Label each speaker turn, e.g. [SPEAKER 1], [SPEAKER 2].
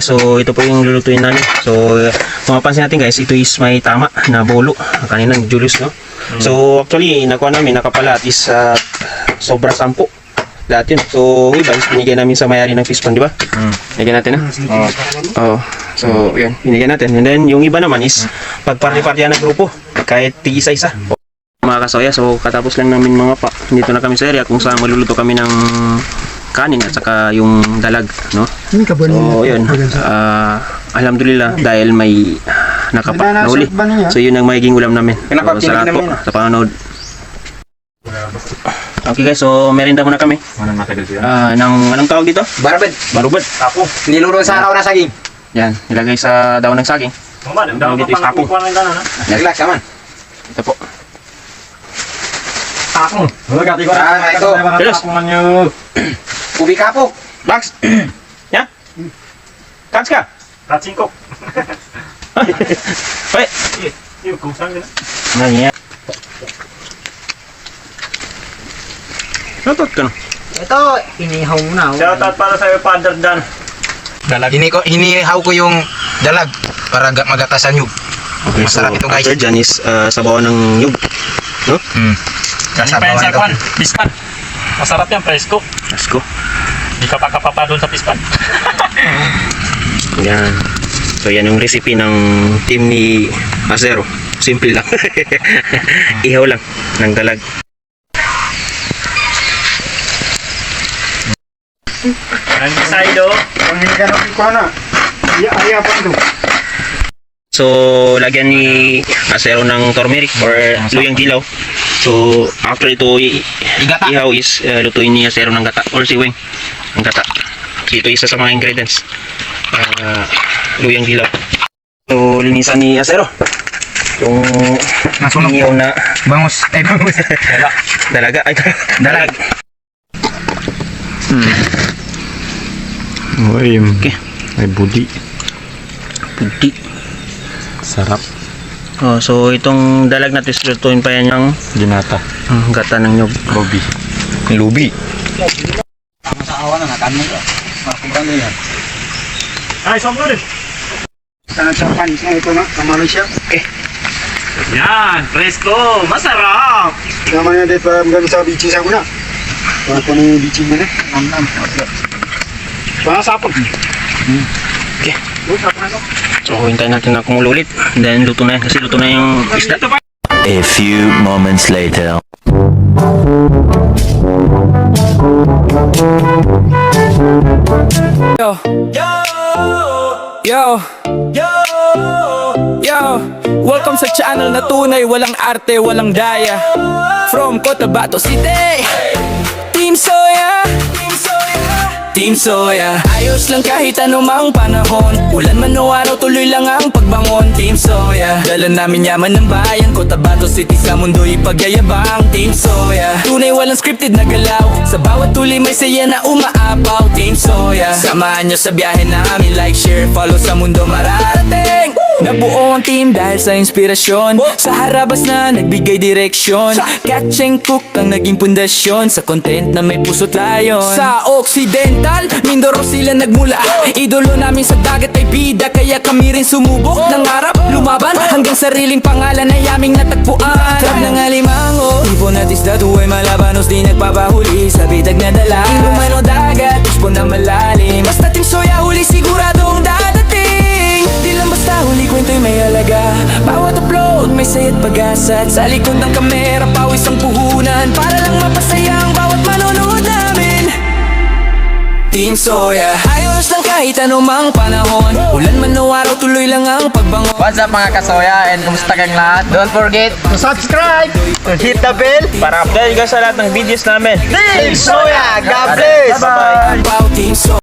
[SPEAKER 1] So ito po yung lulutuin namin. So mapapansin natin guys, ito is may tama na bulo. Kanina Julius, no? So actually nakuha namin, nakapalat is sobra 10 lahat yun. So iba is binigay namin sa mayari ng fish pond, di ba? Binigyan natin, ha? Oo. So yun, binigyan natin. And then yung iba naman is pagparty-partyan ng grupo, kahit tig-isa-isa. Mga kasoya, so katapos lang namin mga pa. Dito na kami sa area kung saan maluluto kami ng kanin at saka yung dalag, no? So yun, alhamdulillah dahil may nakapa na uli. So yun ang magiging ulam namin. So, salamat po sa panonood. Okay guys, so merinda muna kami. Anong tawag dito?
[SPEAKER 2] Barubed.
[SPEAKER 1] Barubed.
[SPEAKER 2] Tapo. Niluro sa araw na saging.
[SPEAKER 1] Yan, nilagay sa daon ng saging. Tawag dito is tapo.
[SPEAKER 2] Relax naman.
[SPEAKER 1] Ito po.
[SPEAKER 2] Tapo. Ito.
[SPEAKER 1] Pelos.
[SPEAKER 2] Ubi kapok.
[SPEAKER 1] Max. Yan. Kats ka.
[SPEAKER 3] Katsingkok.
[SPEAKER 1] Hoy.
[SPEAKER 3] Yung kusang gina.
[SPEAKER 1] Yan. Natot ka na.
[SPEAKER 2] Ito, inihaw mo na.
[SPEAKER 3] Shoutout para sa'yo, Father Dan.
[SPEAKER 1] Dalag.
[SPEAKER 2] Hinihaw ko yung dalag para magatasan yung.
[SPEAKER 1] Okay,
[SPEAKER 2] Masarap
[SPEAKER 1] so
[SPEAKER 2] ito, guys.
[SPEAKER 1] after dyan is sabaw ng yug. No?
[SPEAKER 3] Kasabawan ito. Pispan. Masarap yan, presko.
[SPEAKER 1] Let's go.
[SPEAKER 3] Di ka pa kapapa doon sa pispan.
[SPEAKER 1] Yan. So yan yung recipe ng team ni Acero. Simple lang. Ihaw lang ng dalag.
[SPEAKER 3] Ang side, oh.
[SPEAKER 1] So lagyan ni Acero ng turmeric or luyang dilaw. So after ito ihaw is lutuin ni Acero ng gata or siwing. Ang gata. So ito isa sa mga ingredients. Luyang dilaw. So linisan ni Acero yung ihaw na
[SPEAKER 2] Bangus. Bangus.
[SPEAKER 1] dalaga. Ay, dalag.
[SPEAKER 4] Uy,
[SPEAKER 1] Okay.
[SPEAKER 4] may budi.
[SPEAKER 1] Puti.
[SPEAKER 4] Sarap.
[SPEAKER 1] Oh, so itong dalag natin lutuin pa yan yung
[SPEAKER 4] Ginata.
[SPEAKER 1] gata ng nyog.
[SPEAKER 4] Robi.
[SPEAKER 1] Lubi.
[SPEAKER 2] Sa awan na nakan mo. Makita mo yan.
[SPEAKER 3] Ay, sobrang rin.
[SPEAKER 2] Sana sa panis na ito na, sa Malaysia.
[SPEAKER 3] Yan, presko. Masarap.
[SPEAKER 2] Namanya dia gano sa bici sa kuna. Ako ni bici na. Nam. Para sa apon.
[SPEAKER 1] Okay. So hintayin natin na kumulo ulit. Then luto na yan kasi luto na yung isda.
[SPEAKER 5] A few moments later.
[SPEAKER 6] Yo, welcome sa channel na tunay, walang arte, walang daya. From Cotabato City, Team Soya. Team Soya, ayos lang kahit anumang panahon. Ulan man o araw, tuloy lang ang pagbangon. Team Soya, dala namin yaman ng bayan. Cotabato City sa mundo ipagyayabang. Team Soya, tunay walang scripted na galaw. Sa bawat tuli may saya na umaapaw. Team Soya, samahan nyo sa biyahe namin. Like, share, follow sa mundo mararating. Nabuo ang team dahil sa inspirasyon. Sa harabas na nagbigay direksyon. Catch and cook ang naging pundasyon. Sa content na may puso't layon. Sa Occidental, Mindoro sila nagmula. Idolo namin sa dagat ay bida. Kaya kami rin sumubok ng harap, lumaban hanggang sariling pangalan ay aming natagpuan. Trap ng alimango, ibon at isda, tuway malabanos di nagpapahuli. Sa bitag na dala, ilumano dagat, puspon na malalim. Basta Team Soya, huli siguradong dadating. Di lang basta huli, kwento'y may halaga. Bawat upload may saya't pag-asa. At sa likod ng kamera, pawis ang puhunan. Para lang mapasaya ang bawat manonood namin. Team Soya, ayos lang kahit anumang panahon. Ulan man o araw, tuloy lang ang pagbangon.
[SPEAKER 2] What's up mga kasoya and kumusta kang lahat? Don't forget to subscribe and hit the bell.
[SPEAKER 1] Para update ka sa lahat ng videos namin.
[SPEAKER 2] Team Soya, God bless!
[SPEAKER 6] Bye-bye. Team Soya.